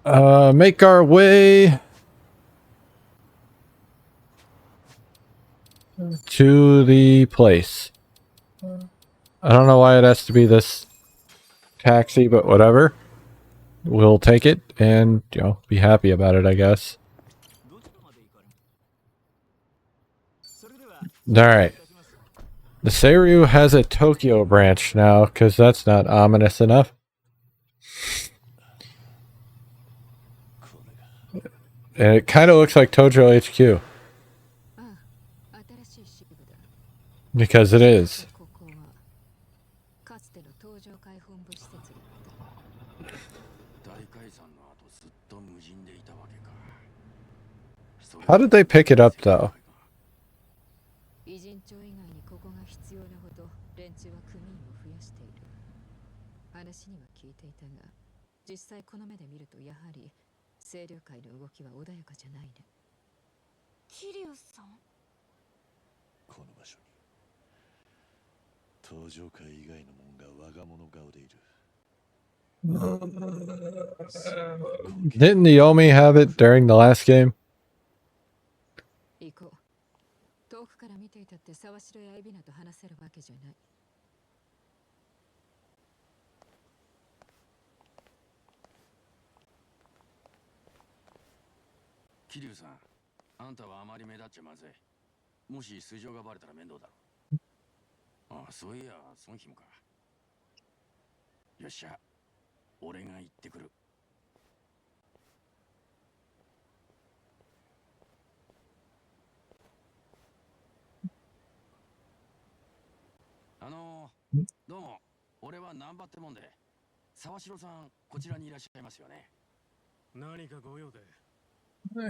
Make our way to the place. I don't know why it has to be this taxi, but whatever. We'll take it and, you know, be happy about it, I guess. Alright. The Seiryu has a Tokyo branch now, because that's not ominous enough. And it kind of looks like Tojo HQ. Because it is. How did they pick it up, though? Didn't Naomi have it during the last game?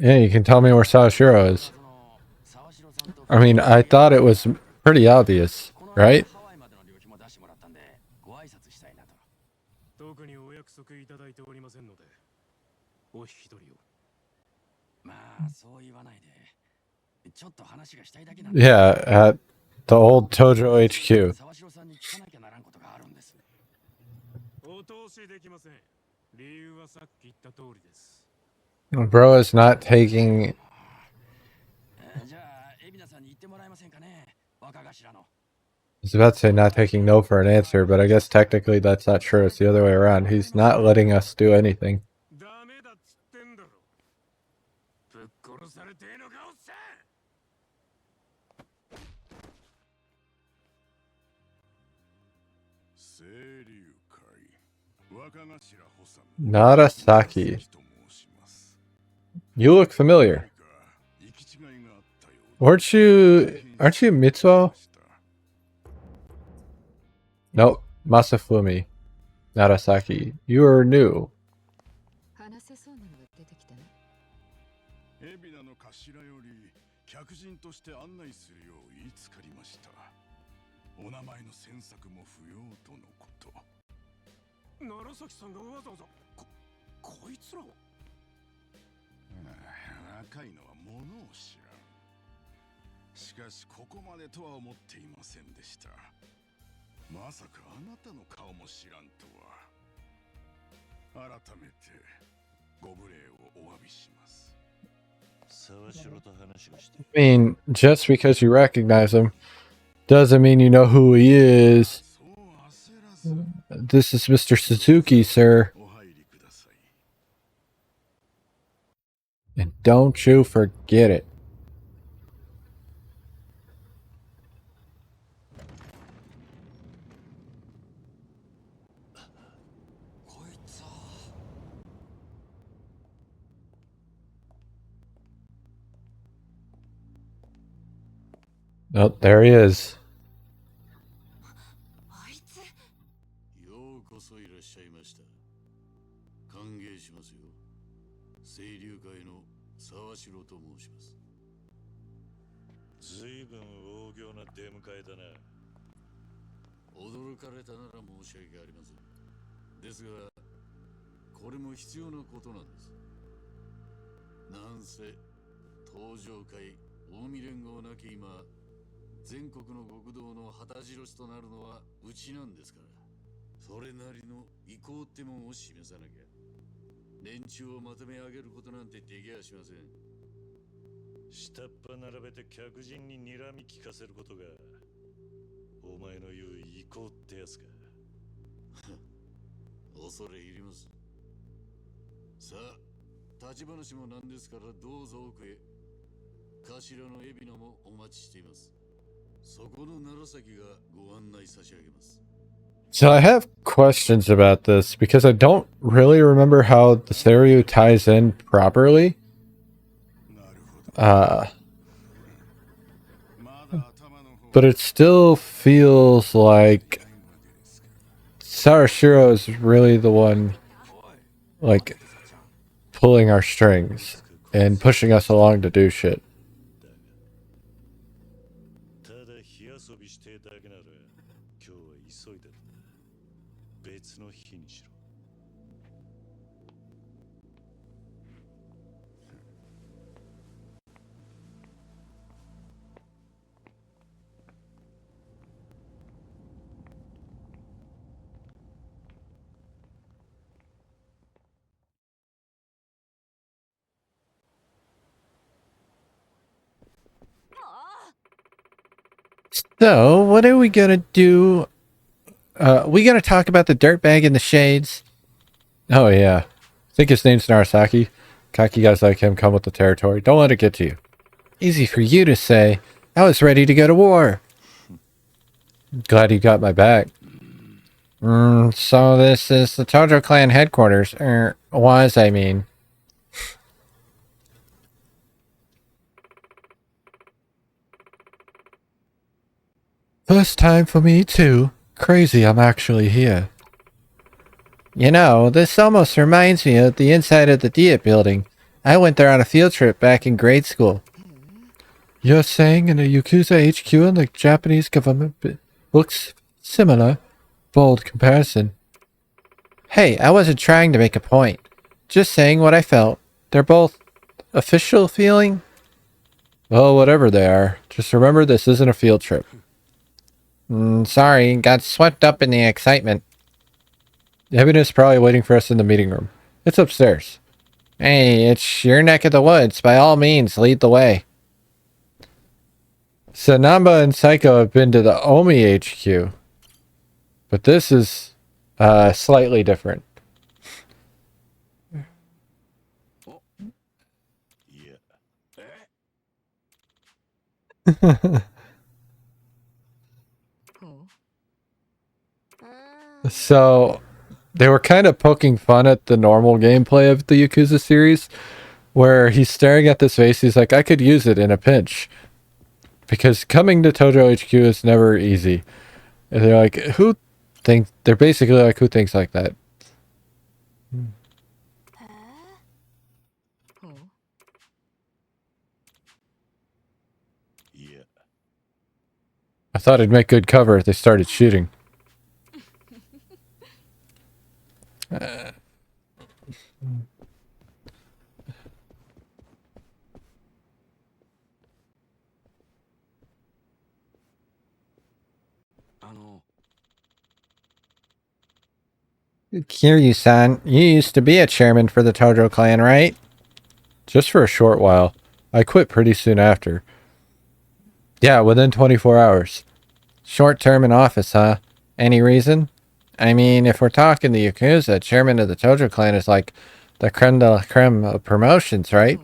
Yeah, you can tell me where Sawashiro is. I mean, I thought it was pretty obvious, right? Yeah, at the old Tojo HQ. Bro is not taking... I was about to say not taking no for an answer, but I guess technically that's not true. It's the other way around. He's not letting us do anything. Narasaki. You look familiar. Aren't you Mitsuo? Nope, Masafumi. Narasaki. You are new. I mean, just because you recognize him doesn't mean you know who he is. This is Mr. Suzuki, sir. And don't you forget it. Oh, there he is. 連中をまとめ上げることなんてできやしません。下っ端並べて客人に睨み聞かせることがお前の言う意向ってやつか。恐れ入ります。さあ、立ち話もなんですからどうぞ奥へ。頭の海老名もお待ちしています。そこの楢崎がご案内差し上げます。So I have questions about this because I don't really remember how the stereo ties in properly. But it still feels like Sarashiro is really the one, like, pulling our strings and pushing us along to do shit. ただ火遊びしてだけなら今日は急いでるんだ。別の日にしろ。So, what are we gonna do? We gonna talk about the dirtbag in the shades? Oh yeah. I think his name's Narasaki. Cocky guys like him come with the territory. Don't let it get to you. Easy for you to say. I was ready to go to war. Glad you got my back. So this is the Tojo clan headquarters. Was, I mean. First time for me too. Crazy I'm actually here. You know, this almost reminds me of the inside of the Diet building. I went there on a field trip back in grade school. You're saying in a Yakuza HQ in the Japanese government looks similar? Bold comparison. Hey, I wasn't trying to make a point. Just saying what I felt. They're both official feeling? Well, whatever they are. Just remember this isn't a field trip. Sorry, got swept up in the excitement. Evan probably waiting for us in the meeting room. It's upstairs. Hey, it's your neck of the woods. By all means, lead the way. Sanamba and Psycho have been to the Omi HQ. But this is slightly different. So, they were kind of poking fun at the normal gameplay of the Yakuza series, where he's staring at this vase, he's like, I could use it in a pinch. Because coming to Tojo HQ is never easy. And they're like, they're basically like, who thinks like that? I thought it'd make good cover if they started shooting. Kiryu-san, you used to be a chairman for the Tojo clan, right? Just for a short while. I quit pretty soon after. Yeah, within 24 hours. Short term in office, huh? Any reason? I mean, if we're talking the Yakuza, chairman of the Tojo clan is like the creme de la creme of promotions, right?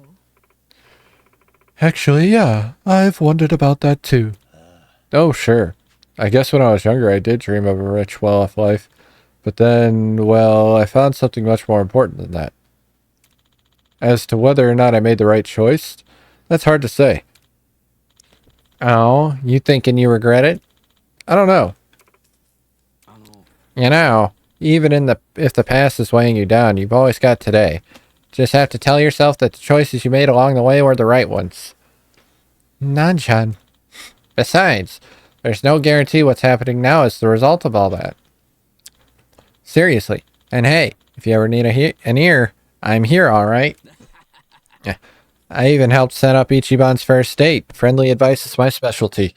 Actually, yeah. I've wondered about that too. Oh, sure. I guess when I was younger, I did dream of a rich, well-off life. But then, well, I found something much more important than that. As to whether or not I made the right choice, that's hard to say. Oh, you thinking you regret it? I don't know. You know, even if the past is weighing you down, you've always got today. Just have to tell yourself that the choices you made along the way were the right ones. Nanchan. Besides, there's no guarantee what's happening now is the result of all that. Seriously. And hey, if you ever need an ear, I'm here, alright? Yeah. I even helped set up Ichiban's first date. Friendly advice is my specialty.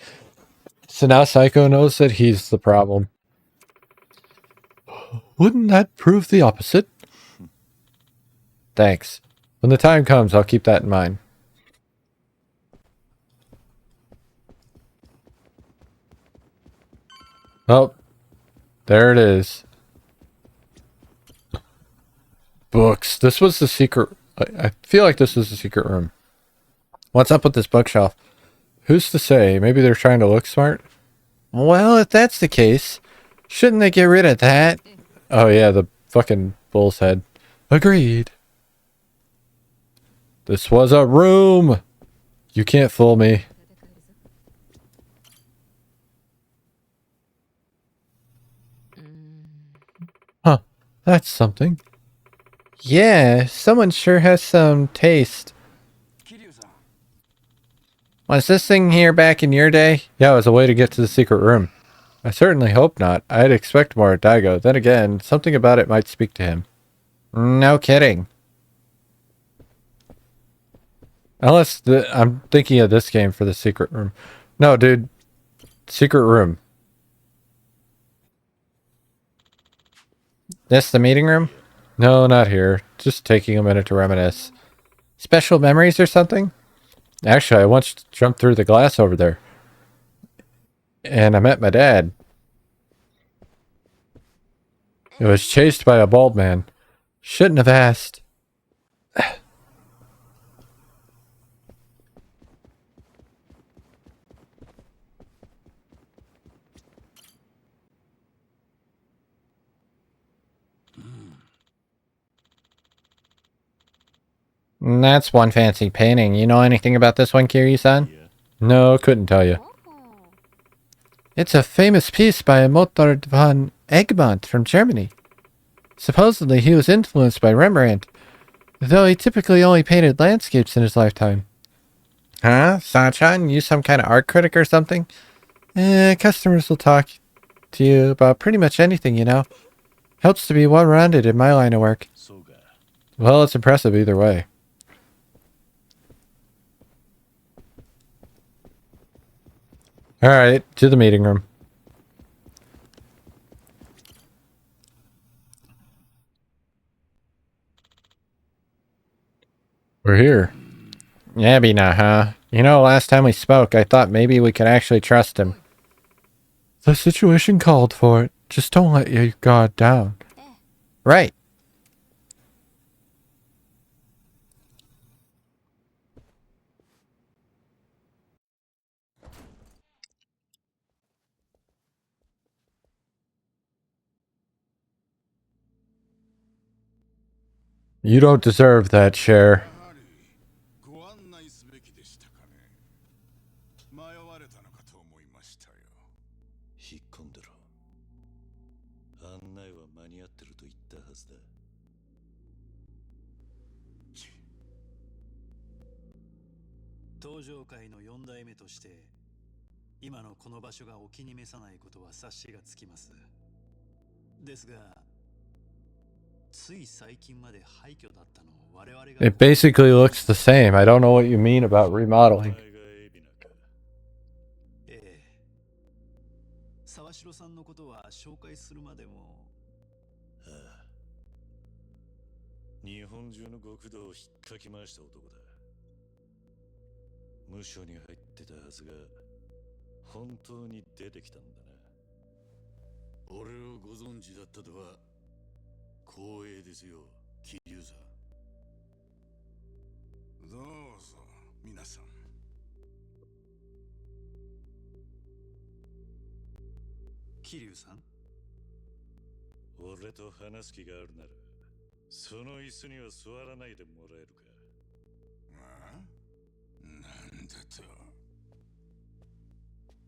So now Psycho knows that he's the problem. Wouldn't that prove the opposite? Thanks. When the time comes, I'll keep that in mind. Oh, there it is. Books. This was the secret. I feel like this was the secret room. What's up with this bookshelf? Who's to say? Maybe they're trying to look smart? Well, if that's the case, shouldn't they get rid of that? Oh yeah, the fucking bull's head. Agreed. This was a room! You can't fool me. Huh. That's something. Yeah, someone sure has some taste. Was this thing here back in your day? Yeah, it was a way to get to the secret room. I certainly hope not. I'd expect more at Daigo. Then again, something about it might speak to him. No kidding. Unless I'm thinking of this game for the secret room. No, dude. Secret room. This the meeting room? No, not here. Just taking a minute to reminisce. Special memories or something? Actually, I once jumped through the glass over there. And I met my dad. It was chased by a bald man. Shouldn't have asked. That's one fancy painting. You know anything about this one, Kiryu-san? Yeah. No, couldn't tell you. It's a famous piece by Mozart von Egmont from Germany. Supposedly, he was influenced by Rembrandt, though he typically only painted landscapes in his lifetime. Huh? San-chan, you some kind of art critic or something? Customers will talk to you about pretty much anything, you know. Helps to be well-rounded in my line of work. Well, it's impressive either way. Alright, to the meeting room. We're here. Yabina, huh? You know, last time we spoke, I thought maybe we could actually trust him. The situation called for it. Just don't let your guard down. Right. You don't deserve that, Cher. ご案内すべきでしたかね。迷われたのかと思いましたよ。引っ込んでろ。案内は間に合ってると言ったはずだ。登場界の4代目として今のこの場所がお気に召さないことは察しがつきます。ですがつい最近まで廃墟だったのを我々が It basically looks the same. I don't know what you mean about remodeling. 沢城さんのことは紹介するまでも。ああ。日本中の極道を引っかき回した男だ。無所に入ってたはずが本当に出てきたんだな。俺をご存知だったとは光栄ですよ、桐生さん。どうぞ皆さん。桐生さん、俺と話す気があるならその椅子には座らないでもらえるか。ああ、なんだと。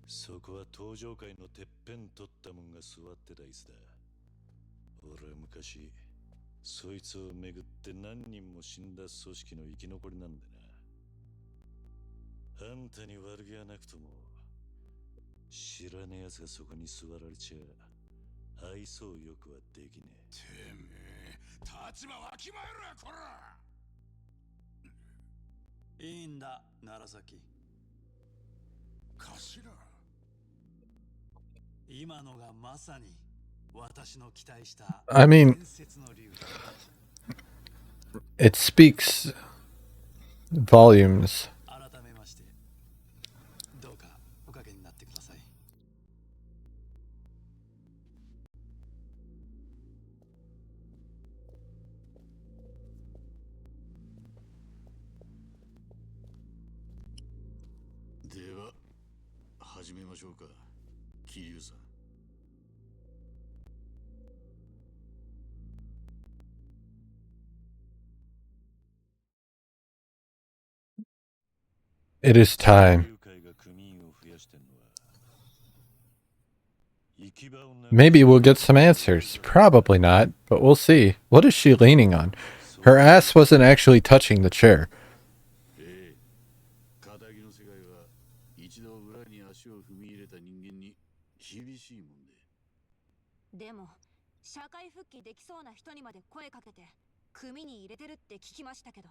そこは登場界のてっぺん取ったもんが座ってた椅子だ。俺は昔そいつをめぐって何人も死んだ組織の生き残りなんだな。あんたに悪気はなくとも知らねえ奴がそこに座られちゃ愛想よくはできねえ。てめえ立場わきまえろやこら。いいんだ楢崎。頭。今のがまさに私の期待した I mean, 伝説の竜だ。It speaks volumes. 改めまして、どうかおかけになってください。では始めましょうか、桐生さん。It is time. 友会が組員を増やしてんのは行き場をなくす Maybe we'll get some answers. Probably not, but we'll see. What is she leaning on? Her ass wasn't actually touching the chair. ええ、仇の世界は一度裏に足を踏み入れた人間に厳しいもんで。でも社会復帰できそうな人にまで声かけて組に入れてるって聞きましたけど、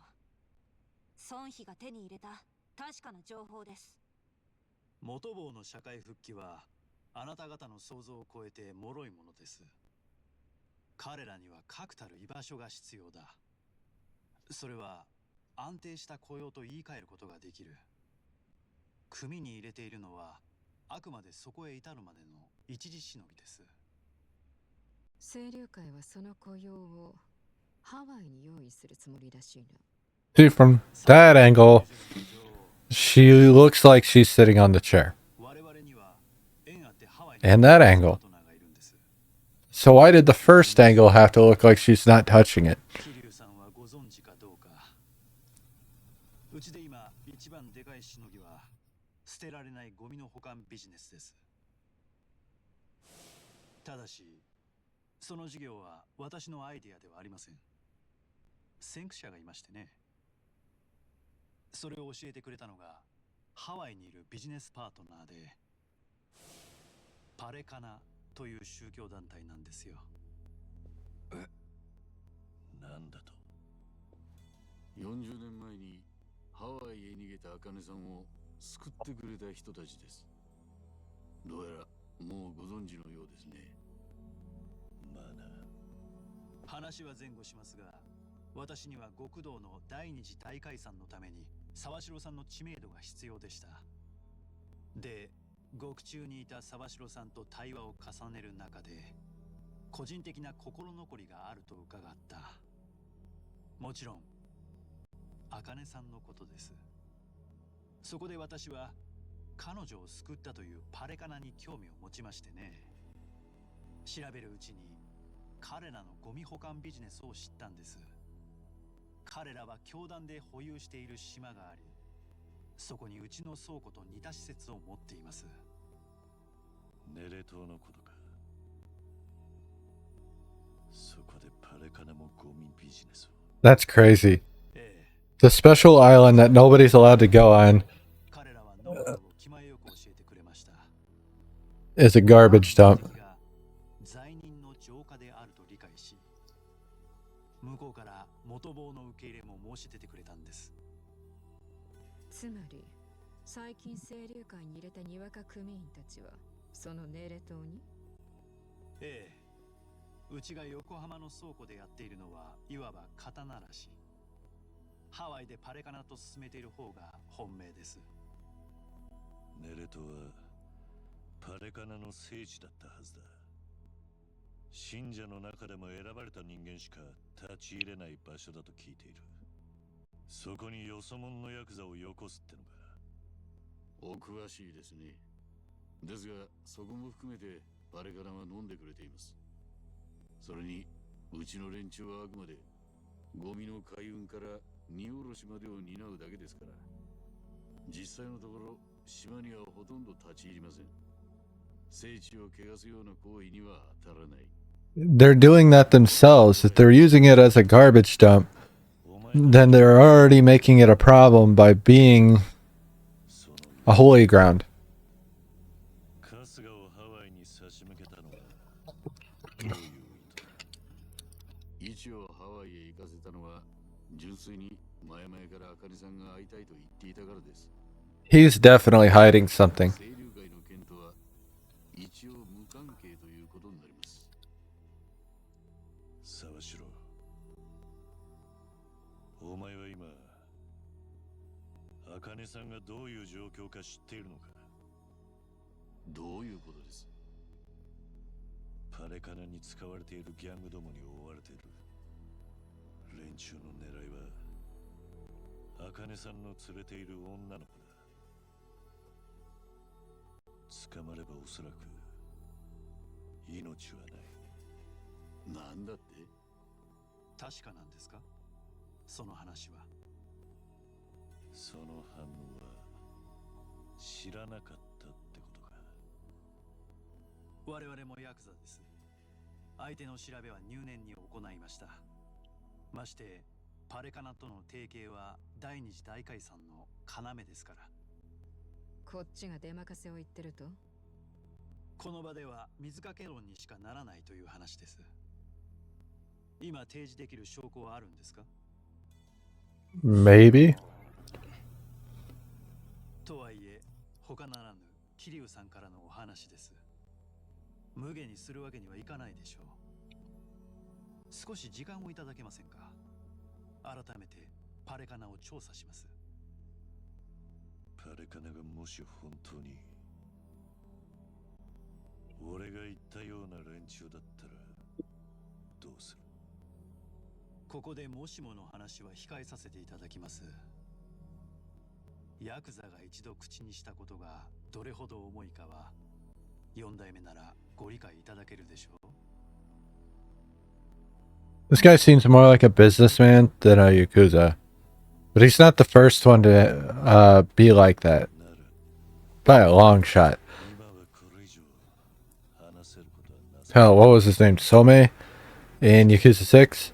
孫妃が手に入れた確かな情報です。元坊の社会復帰はあなた方の想像を超えて脆いものです。彼らには確たる居場所が必要だ。それは安定した雇用と言い換えることができる。組に入れているのはあくまでそこへ至るまでの一時しのぎです。清流会はその雇用をハワイに用意するつもりらしいな。See, from that angle, she looks like she's sitting on the chair. 我々には縁あってハワイに And that angle. パートナーがいるんです。 So why did the first angle have to look like she's not touching it? 桐生さんはご存知かどうか。うちで今一番でかいしのぎは捨てられないゴミの保管ビジネスです。ただしその事業は私のアイデアではありません。先駆者がいましてね。それを教えてくれたのがハワイにいるビジネスパートナーでパレカナという宗教団体なんですよ。なんだと。40年前にハワイへ逃げた茜さんを救ってくれた人たちです。どうやらもうご存知のようですね。まあな。話は前後しますが、私には極道の第二次大解散のために沢城さんの知名度が必要でした。で、獄中にいた沢城さんと対話を重ねる中で個人的な心残りがあると伺った。もちろん茜さんのことです。そこで私は彼女を救ったというパレカナに興味を持ちましてね。調べるうちに彼らのゴミ保管ビジネスを知ったんです。彼らは教団で保有している島があり、そこにうちの倉庫と似た施設を持っています。ネレ島のことか。そこでパレカナもゴミビジネスを。 That's crazy. ええ、 The special island that nobody's allowed to go on 彼らはノウハウを気前よく教えてくれました。 is a garbage dump. 目的が罪人の浄化であると理解し、向こうから元坊の受け入れも申し出てくれたんです。つまり最近清流会に入れたにわか組員たちはそのネレ島に。ええ、うちが横浜の倉庫でやっているのはいわば刀らし。ハワイでパレカナと進めている方が本命です。ネレ島はパレカナの聖地だったはずだ。信者の中でも選ばれた人間しか立ち入れない場所だと聞いている。そこによそ者のヤクザをよこすってのか。お詳しいですね。ですがそこも含めてパレカナは飲んでくれています。それにうちの連中はあくまでゴミの海運から荷下ろしまでを担うだけですから、実際のところ島にはほとんど立ち入りません。聖地を汚すような行為には当たらない。 They're doing that themselves. If they're using it as a garbage dump, then they're already making it a problem by being a holy ground. 春日をハワイに差し向けたのはどういう意図。一応ハワイへ行かせたのは純粋に前々から茜さんが会いたいと言っていたからです。 He's definitely hiding something. 清流会の件とは一応無関係ということになります。沢城、お前は今、茜さんがどういう状況か知っているのか？どういうことです？パレカナに使われているギャングどもに追われている。連中の狙いは、茜さんの連れている女の子だ。捕まればおそらく、命はない。なんだって？確かなんですか、その話は。その反応は知らなかったってことか。我々もヤクザです。相手の調べは入念に行いました。ましてパレカナとの提携は第二次大解散の要ですから。こっちが出任せを言ってると？この場では水かけ論にしかならないという話です。今提示できる証拠はあるんですか？ Maybe. とはいえ他ならぬ桐生さんからのお話です。無下にするわけにはいかないでしょう。少し時間をいただけませんか？改めてパレカナを調査します。パレカナがもし本当に俺が言ったような連中だったらどうする？ここでもしもの話は控えさせていただきます。ヤクザが一度口にしたことがどれほど重いかは4代目ならご理解いただけるでしょう。 This guy seems more like a businessman than a Yakuza. But he's not the first one to be like that. By a long shot. Hell, what was his name? Some in Yakuza 6?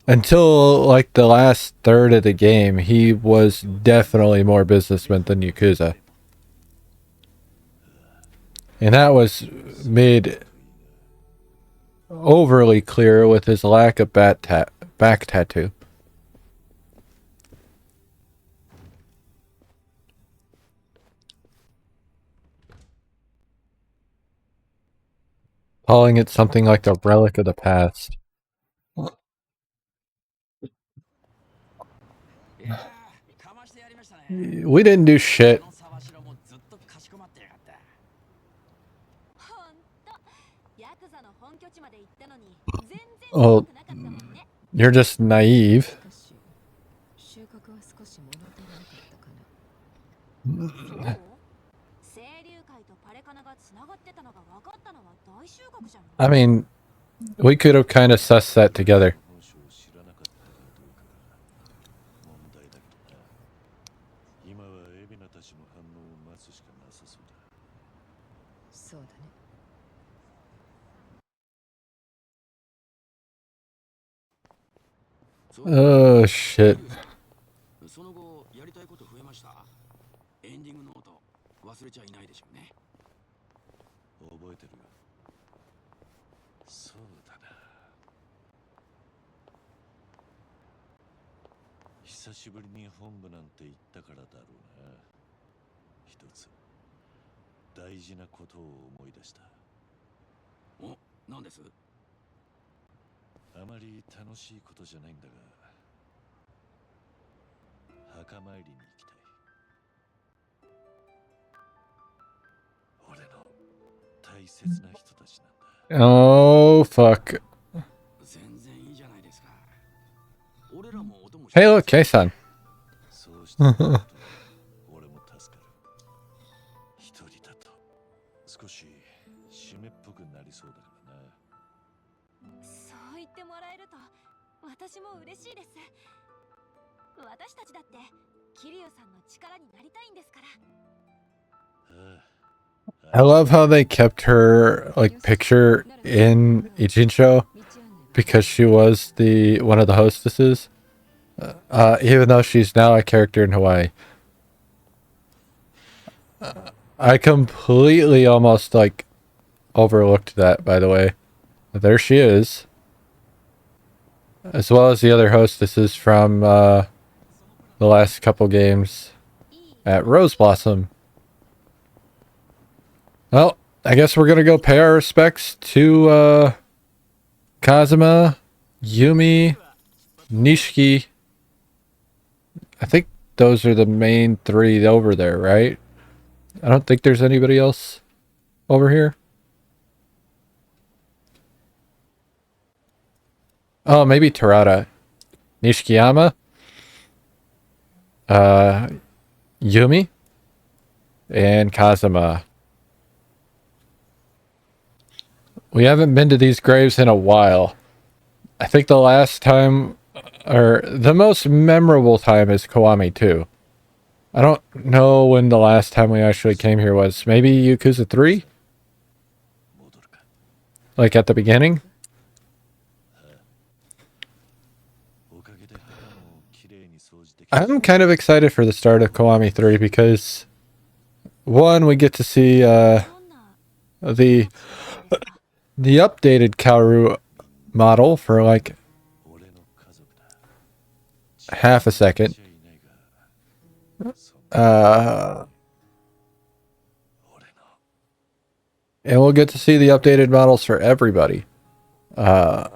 Until like the last third of the game, he was definitely more businessman than Yakuza. And that was made overly clear with his lack of back tattoo. Calling it something like a relic of the past. We didn't do shit. Oh, you're just naive. I mean, we could have kind of sussed that together. Oh shit. その後やりたいこと増えました。エンディングノート忘れちゃいないでしょうね。覚えてるよ。そうだな。久しぶりに本部なんて言ったからだろうな。一つ大事なことを思い出した。お、何です？あまり楽しいことじゃないんだが、墓参りに行きたい。俺の大切な人たちなんだ。Oh fuck. 全然いいじゃないですか。俺らもお供し Hey, look, Kei-san. そうしてくれると俺も助かる。一人だと少し湿っぽくなりそうだからな。そう言ってもらえると私も嬉しいです。私たちだって桐生さんの力になりたいんですから。I love how they kept her like picture in Ichinsho because she was the one of the hostesses, even though she's now a character in Hawaii. I completely almost like overlooked that, by the way. There she is, as well as the other hostesses from the last couple games at Rose Blossom. Well, I guess we're gonna go pay our respects to Kazuma, Yumi, Nishiki, I think those are the main three over there, right? I don't think there's anybody else over here. Oh, maybe Terada. Nishikiyama? Uh, Yumi? And Kazuma. We haven't been to these graves in a while. I think the last time, or the most memorable time is Kiwami 2. I don't know when the last time we actually came here was. Maybe Yakuza 3? Like at the beginning? I'm kind of excited for the start of Kiwami 3 because, one, we get to see the updated Kaoru model for like half a second. And we'll get to see the updated models for everybody. A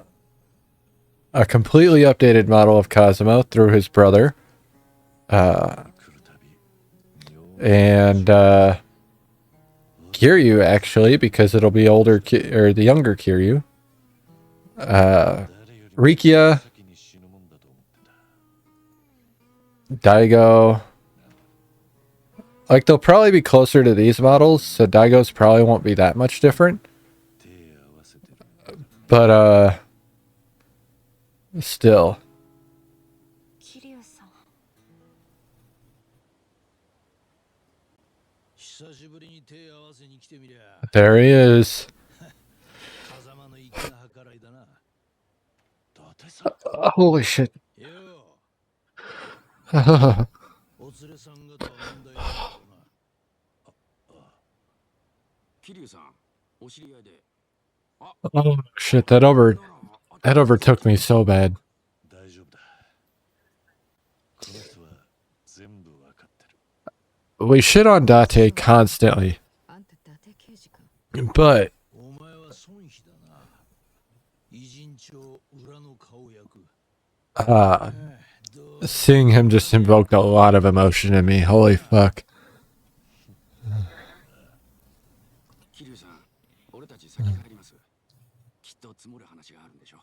completely updated model of Cosmo through his brother. And Kiryu, actually, because it'll be older, or the younger Kiryu. Rikia. Daigo. Like, they'll probably be closer to these models, so Daigo's probably won't be that much different. But, still. There he is. Holy shit. 桐生さん、お知り合いで。Oh shit, that overtook me so bad. We shit on Date constantly. But seeing him just invoked a lot of emotion in me. Holy fuck. 桐生さん、俺たち先帰ります。きっと積もる話があるんでしょ。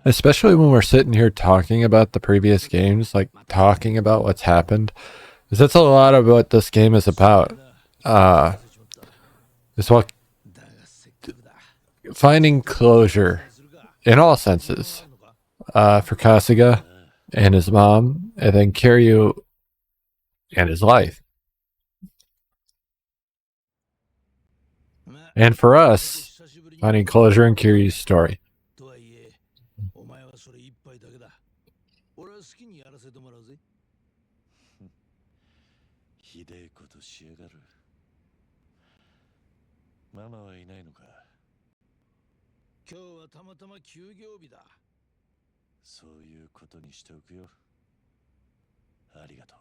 Especially when we're sitting here talking about the previous games, like talking about what's happened. Because that's a lot of what this game is about. Is what finding closure in all senses. For Kasuga and his mom, and then Kiryu and his life. And for us, finding closure in Kiryu's story. ひでえことしやがる。ママはいないのか。今日はたまたま休業日だ。そういうことにしておくよ。ありがと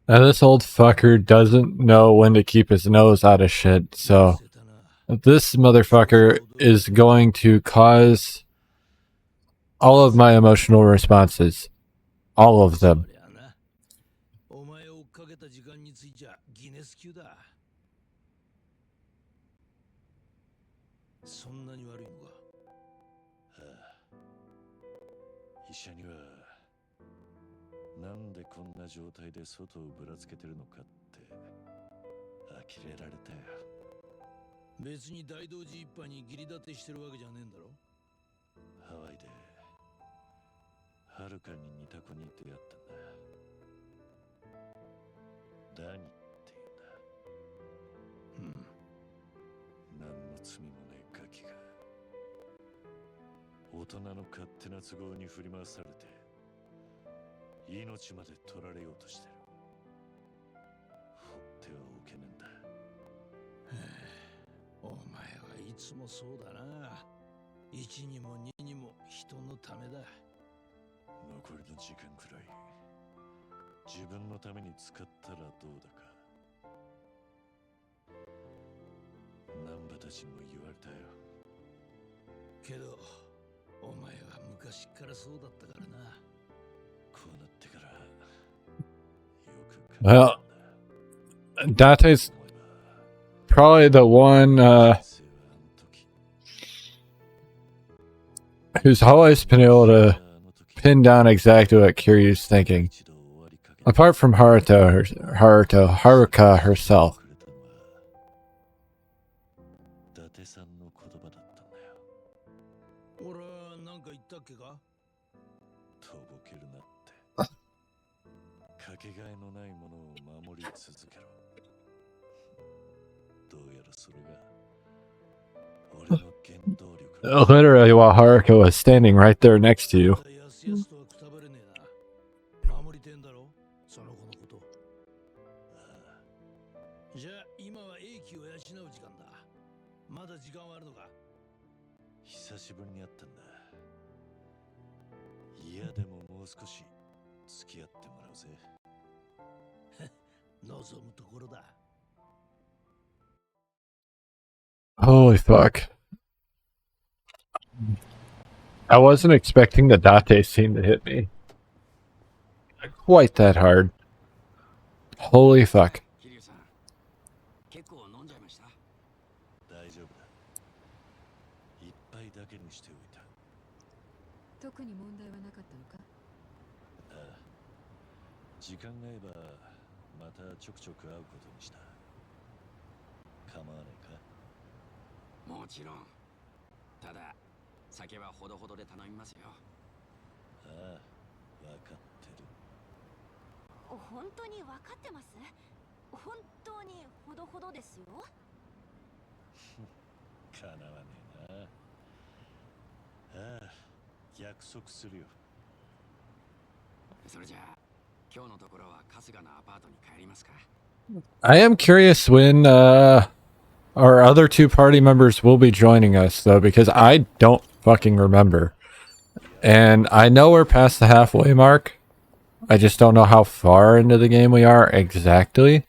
う。 Now this old fucker doesn't know when to keep his nose out of shit, so this motherfucker is going to cause all of my emotional responses. All of them. お前を追っかけた時間についちゃギネス級だ。そんなに悪いのか。はあ、医者にはなんでこんな状態で外をぶらつけてるのかって呆れられたよ。別に大道寺一派に義理立てしてるわけじゃねえんだろ。ハワイではるかに似た子に出会ったんだ。ダニって言うんだ。何の罪もねえガキが大人の勝手な都合に振り回されて命まで取られようとしてる。放ってはおけねえんだ。お前はいつもそうだな。一にも二にも人のためだ。残りの時間くらい自分のために使ったらどうだか。難波たちにも言われたよ。けどお前は昔昔からそうだったからな。こうなってからよく考え Well, たんだ。 Dante's 思えば probably the one 先生はあの時 who's always been able あ to の時 pin down exactly what Kiryu's thinking. 一度終わりかけた Apart from Haruka herself. くれたのは伊達さんの言葉だったんだよ。俺は何か言ったっけか？とぼけるなって。かけがえのないものを守り続けろ。どうやらそれが俺の原動力だ。 Literally while Haruka was standing right there next to you. やすやすとはくたばれねえな。守りてんだろ、その子のこと。じゃあ今は英気を養う時間だ。まだ時間はあるのか？久しぶりに会ったんだ。嫌でももう少し付き合ってもらうぜ。望むところだ。 Holy fuck. I wasn't expecting the Date scene to hit me quite that hard. Holy fuck. 桐生さん、結構飲んじゃいました？大丈夫だ。一杯だけにしておいた。特に問題はなかったのか？ああ、時間が合えばまたちょくちょく会うことにした。構わないか？もちろん。ただ酒はほどほどで頼みますよ。ああ、わかってる。本当に分かってます？本当にほどほどですよ。かなわねえな。ああ、約束するよ。それじゃあ今日のところは春日のアパートに帰りますか？ I am curious when our other two party members will be joining us though, because I don't fucking remember. And I know we're past the halfway mark. I just don't know how far into the game we are exactly.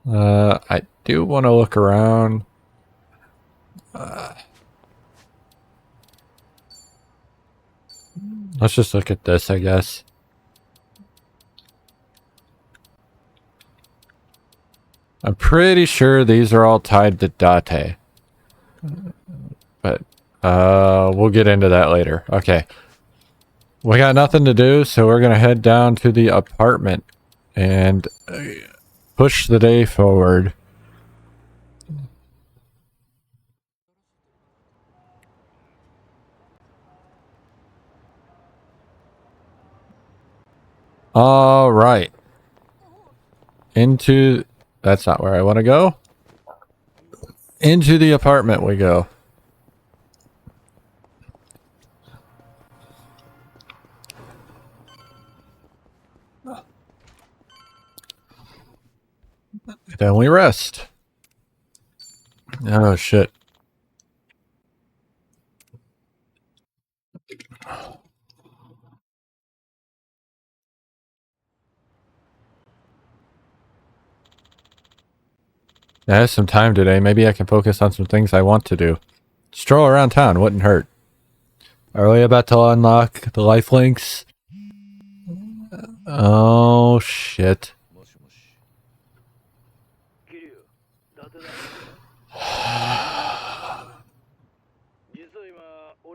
I do want to look around. Let's just look at this, I guess. I'm pretty sure these are all tied to Date. But, we'll get into that later. Okay. We got nothing to do, so we're gonna head down to the apartment and push the day forward. All right. Into... That's not where I want to go. Into the apartment we go. Then we rest. Oh, shit. I have some time today. Maybe I can focus on some things I want to do. Stroll around town wouldn't hurt. Are we about to unlock the life links? Oh, shit. もしもし。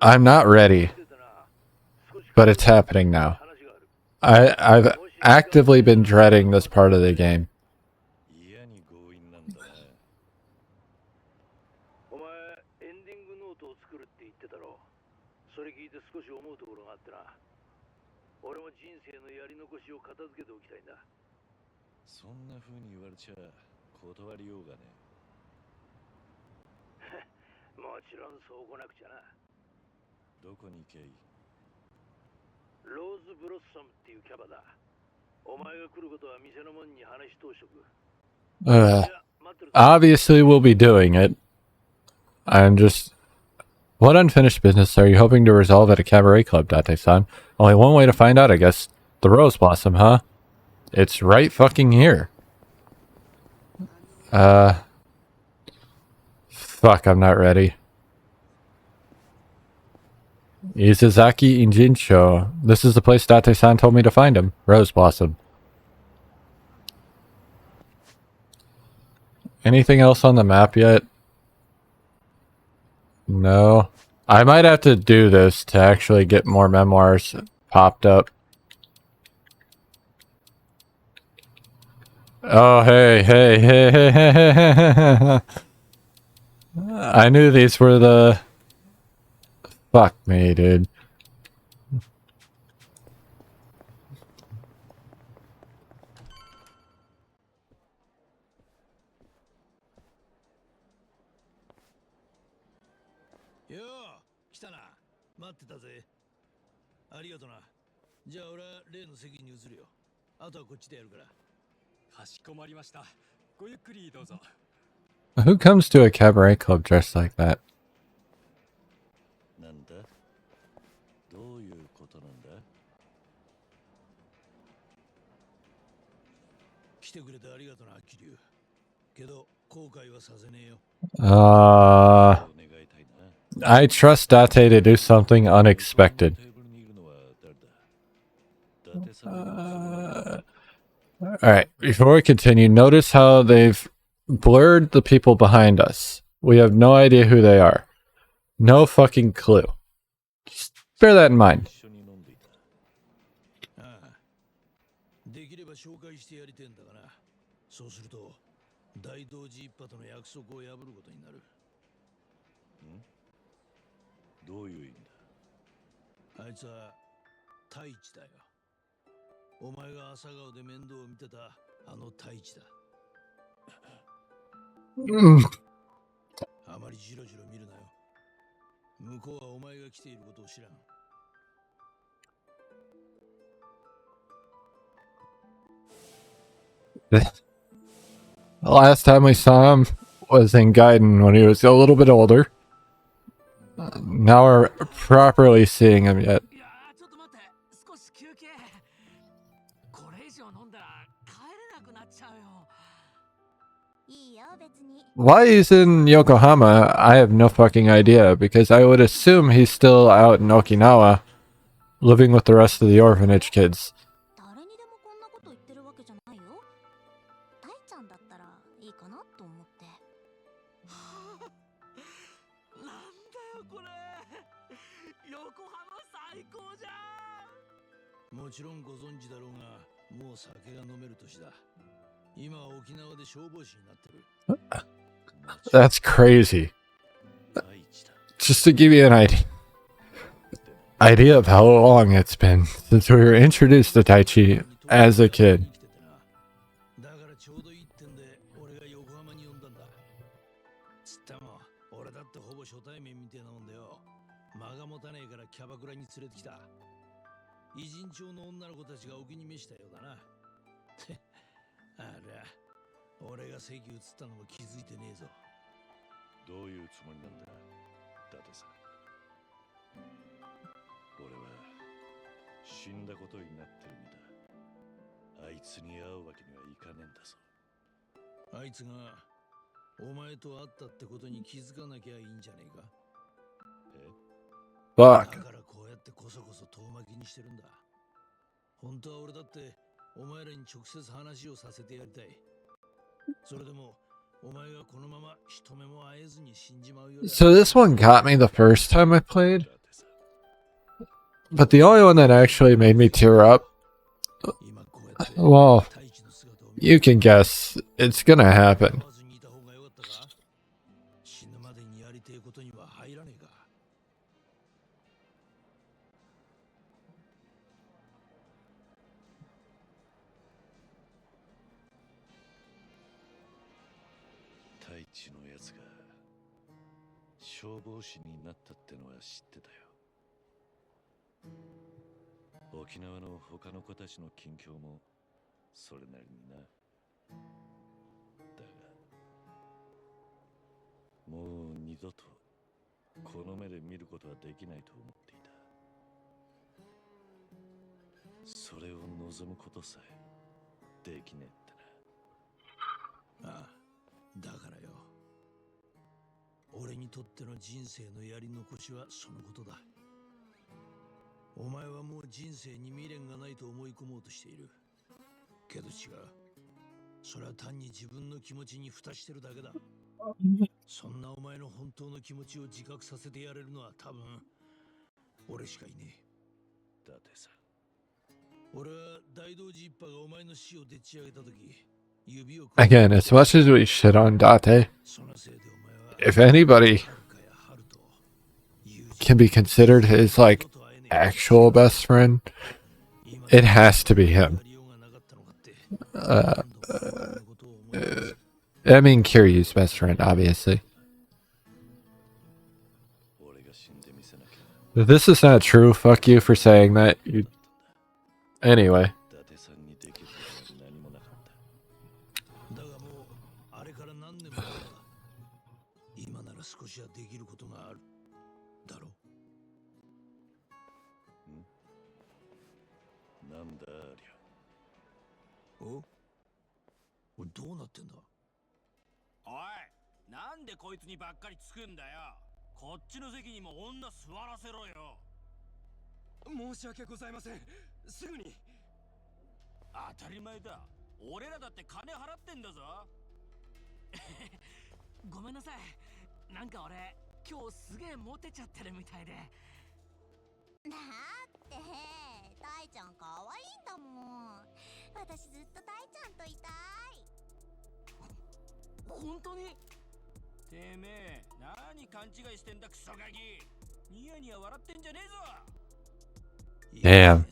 I'm not ready, but it's happening now. I've actively been dreading this part of the game. 嫌に強引なんだな。お前エンディングノートを作るって言ってたろ。それ聞いて少し思うところがあってな。俺も人生のやり残しを片付けておきたいんだ。そんな風に言われちゃ断りようがね。もちろんそう来なくちゃな。どこに行けばいい？ローズブロッサムっていうキャバだ。お前が来ることは店の門に話し通しとく。Obviously we'll be doing it. I'm just... What unfinished business are you hoping to resolve at a cabaret club, Date-san? Only one way to find out, I guess. The Rose Blossom, huh? It's right fucking here. Fuck, I'm not ready. Izazaki Injinsho. This is the place Date-san told me to find him. Rose Blossom. Anything else on the map yet? No. I might have to do this to actually get more memoirs popped up. Oh, hey, hey, hey, hey, hey, hey, hey, hey. I knew these were the... Fuck me, dude.よう、来たな。待ってたぜ。ありがとな。じゃあ俺は例の席に移るよ。あとはこっちでやるから。かしこまりました。ごゆっくりどうぞ。Who comes to a cabaret club dressed like that? なんだ？どういうことなんだ？来てくれてありがとな、桐生。けど後悔はさせねえよ。I trust Date to do something unexpected. Alright, before we continue, notice how they've blurred the people behind us. We have no idea who they are. No fucking clue. Just bear that in mind. できれば紹介してやりてんだがな。そうすると大同寺一派との約束を破ることになる。どういう意味だ？あいつは太一だよ。お前が朝顔で面倒を見てたあの太一だ。あまりジロジロ見るなよ。向こうはお前が来ていることを知らん。The last time we saw him was in Gaiden when he was a little bit older. Now we're properly seeing him yet. Why he's in Yokohama, I have no fucking idea, because I would assume he's still out in Okinawa, living with the rest of the orphanage kids. That's crazy. Just to give you an idea of how long it's been since we were introduced to Taichi as a kid. Fuck. So this one got me the first time I played, but the only one that actually made me tear up, well, you can guess. It's gonna happen. お前はもう人生に未練がないと思い込もうとしている。けど違う。それは単に自分の気持ちに蓋してるだけだ。そんなお前の本当の気持ちを自覚させてやれるのは多分俺しかいねえ。だってさ、俺は大道寺一派がお前の死をでっち上げた時、指を Again, as much as we shit on Date, そのせいでお前は if anybody can be considered his like actual best friend, it has to be him. I mean Kiryu's best friend, obviously. If this is not true, fuck you for saying that. You anyway. だがもうあれから何年も経った。今なら少しはできることがあるだろう。なんだありゃ。お、どうなってんだ。おい、なんでこいつにばっかりつくんだよ。こっちの席にも女座らせろよ。申し訳ございません。すぐに。当たり前だ。俺らだって金払ってんだぞ。ごめんなさい。なんか俺今日すげえモテちゃってるみたいで。だって大ちゃん可愛いんだもん。私ずっと大ちゃんといたい。本当に？てめえ何勘違いしてんだクソガキ。ニヤニヤ笑ってんじゃねえぞ。Damn.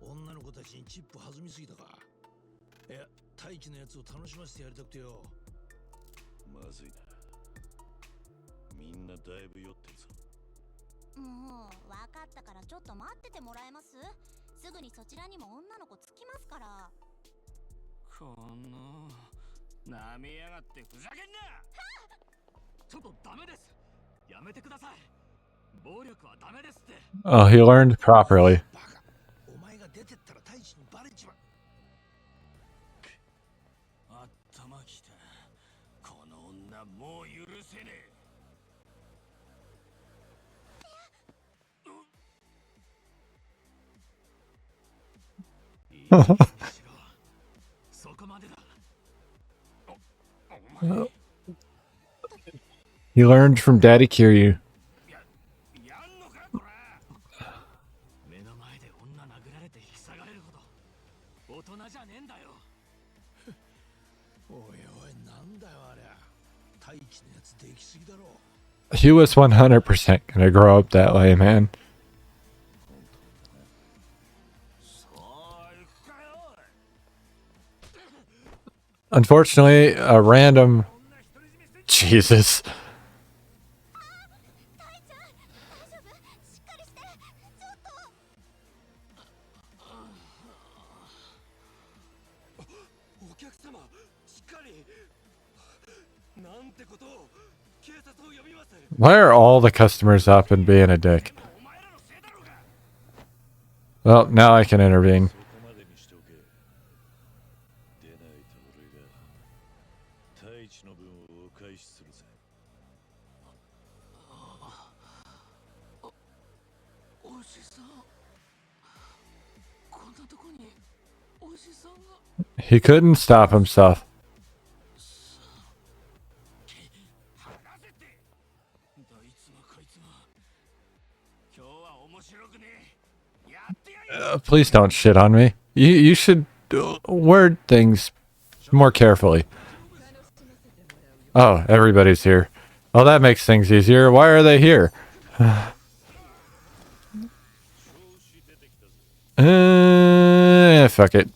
女の子たちにチップ弾みすぎたか。いや、大輝のやつを楽しませてやりたくてよ。まずいな。みんなだいぶ酔ってるぞ。もう分かったからちょっと待っててもらえます？すぐにそちらにも女の子つきますから。このなめやがってふざけんな。ちょっとダメです。やめてください。暴力はダメですって。 Oh, he learned properly. バカ。お前が出てったら大輝にバレちまう。頭きた。この女もう許せねえ。そこまでだ。He learned from Daddy Kiryu. やんのかこら。目の前で女殴られて引き下がれるほど大人じゃねえんだよ。おいおい、なんだよあれ。大輝のやつできすぎだろ。 He was 100% gonna grow up that way, man. Unfortunately, a random... Jesus. お客様、しっかり。なんてことを。警察を呼びます。 Why are all the customers up and being a dick? Well, now I can intervene. でないと俺が大地の分をお返しするぜ。おじさん、こんなとこにおじさんが。 He couldn't stop himself. どいつもこいつも今日は面白くねえ。やってやる。 Please don't shit on me. You should word things more carefully. Oh, everybody's here. Oh, that makes things easier. Why are they here? Fuck it.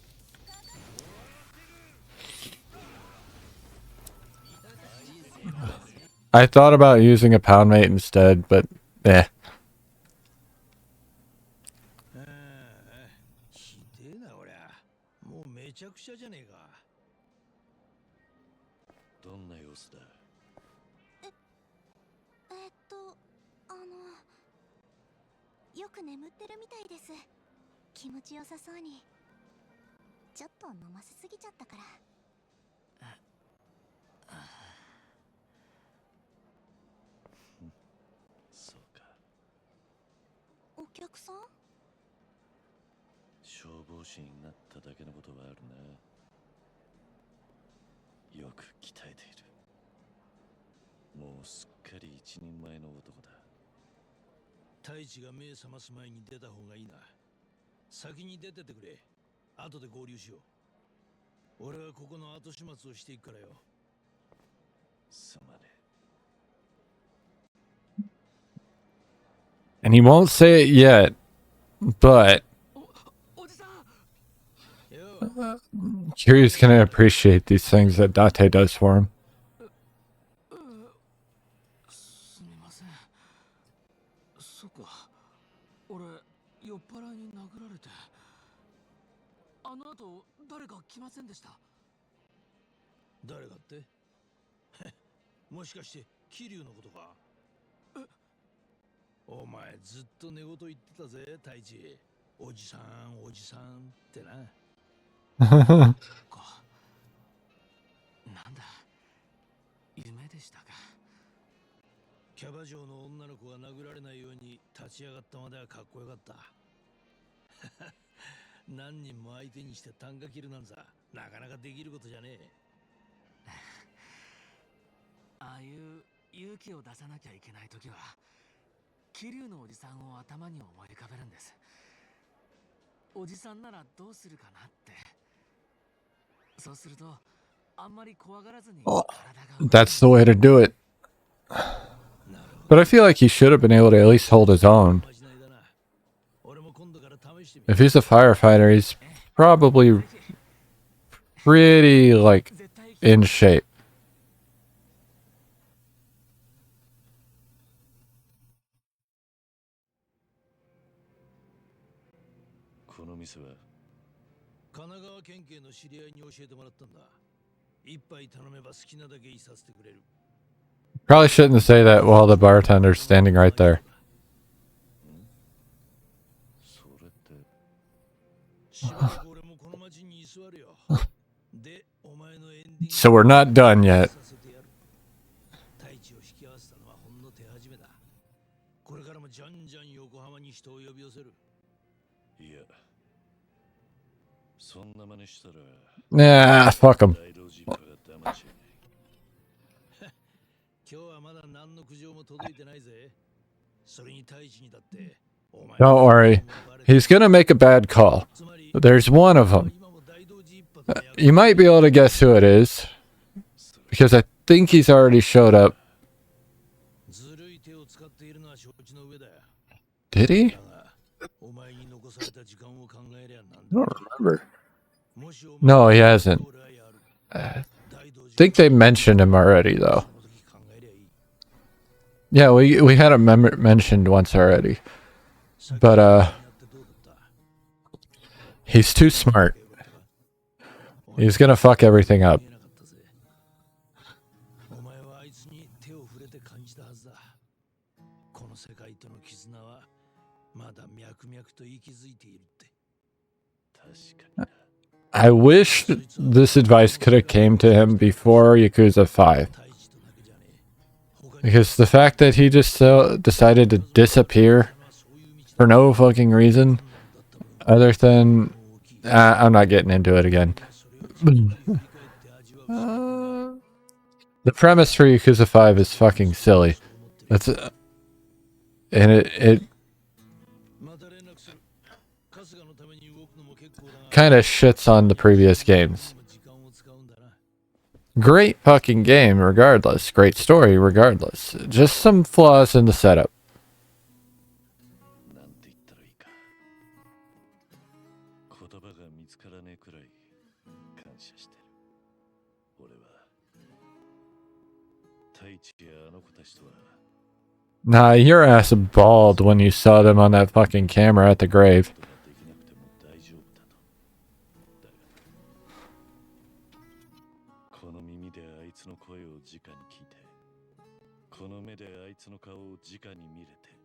I thought about using a pound mate instead, but eh. ひでえなおりゃ。もうめちゃくちゃじゃねえか。どんな様子だ。よく眠ってるみたいです。気持ちよさそうに。ちょっと飲ませすぎちゃったから。そうか。お客さん？消防士になっただけのことはあるな。よく鍛えている。もうすっかり一人前の男だ。太一が目覚ます前に出た方がいいな。先に出ててくれ。後で合流しよう。俺はここの後始末をしていくからよ。すまね And he won't say it yet, but おじさん Kiryu's gonna appreciate these things that Date does for him. すみません。そっか。俺、酔っ払いに殴られて。あの後、誰か来ませんでした。誰がってもしかして桐生のことか。お前ずっと寝言言ってたぜ太一。おじさんおじさんってな。なんだ、夢でしたか。キャバ嬢の女の子が殴られないように立ち上がったまではかっこよかった。何人も相手にして啖呵切るなんざなかなかできることじゃねえ。ああいう勇気を出さなきゃいけないときは、桐生のおじさんを頭に思い浮かべるんです。おじさんならどうするかなって。そうすると、あんまり怖がらずに体が動く。 That's the way to do it. But I feel like he should have been able to at least hold his own. If he's a firefighter, he's probably pretty, like, in shape. この店は神奈川県警の知り合いに教えてもらったんだ。一杯頼めば好きなだけいさせてくれる。 Probably shouldn't say that while the bartender's standing right there. それって。しばらく俺もこの町に居座るよ。で、お前のエンディング So we're not done yet. 太一を引き合わせたのはほんの手始めだ。これからもじゃんじゃん横浜に人を呼び寄せる。いや、そんな真似したら Nah, fuck him. 大老人パが騙しない。今日はまだ何の苦情も届いてないぜ。それに太一にだって。 Don't worry. He's gonna make a bad call. There's one of them. You might be able to guess who it is. Because I think he's already showed up. Did he? I don't remember. No, he hasn't. I think they mentioned him already, though. Yeah, we had him mentioned once already. But, he's too smart. He's gonna fuck everything up. お前はあいつに手を触れて感じたはずだ。この世界との絆はまだ脈々と息づいているって。確かに。 I wish this advice could have came to him before Yakuza 5. Because the fact that he just decided to disappear for no fucking reason, other than... I'm not getting into it again. The premise for Yakuza 5 is fucking silly. That's... and it kind of shits on the previous games. Great fucking game regardless. Great story regardless. Just some flaws in the setup. なんて言ったらいいか。言葉が見つからねえくらい感謝してる。俺は太一やあの子たちとは Nah, your ass bawled when you saw them on that fucking camera at the grave. できなくても大丈夫だと。だがこの耳であいつの声を直に聞いて、この目であいつの顔を直に見れて、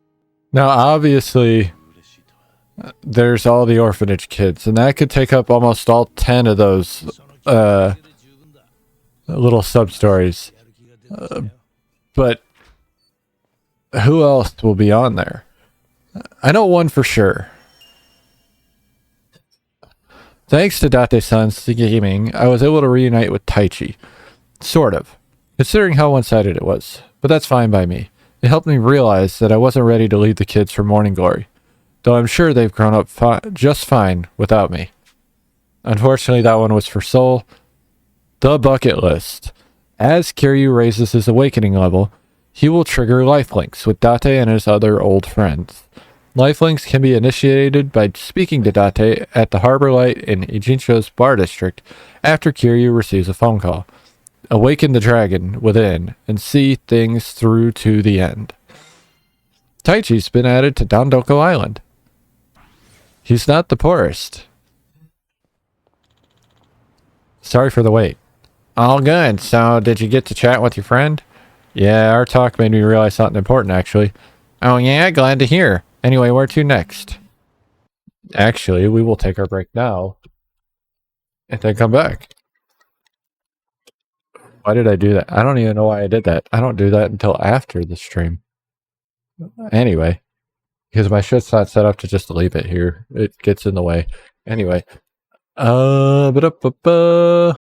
Now, obviously, 嬉しいとは。 there's all the orphanage kids, and that could take up almost all 10 of those little sub-stories. But who else will be on there? I know one for sure. Thanks to Date-san's gaming, I was able to reunite with Taichi. Sort of. Considering how one-sided it was. But that's fine by me. It helped me realize that I wasn't ready to lead the kids for Morning Glory. Though I'm sure they've grown up just fine without me. Unfortunately, that one was for Soul. The bucket list. As Kiryu raises his awakening level, he will trigger lifelinks with Date and his other old friends. Lifelinks can be initiated by speaking to Date at the Harbor Light in Ijincho's bar district after Kiryu receives a phone call. Awaken the dragon within and see things through to the end. Taichi's been added to Dondoko Island. He's not the poorest. Sorry for the wait. All good. So, did you get to chat with your friend? Yeah, our talk made me realize something important, actually. Oh yeah, glad to hear. Anyway, where to next? Actually, we will take our break now and then come back. Why did I do that? I don't even know why I did that. I don't do that until after the stream. Anyway, because my shit's not set up to just leave it here. It gets in the way. Anyway.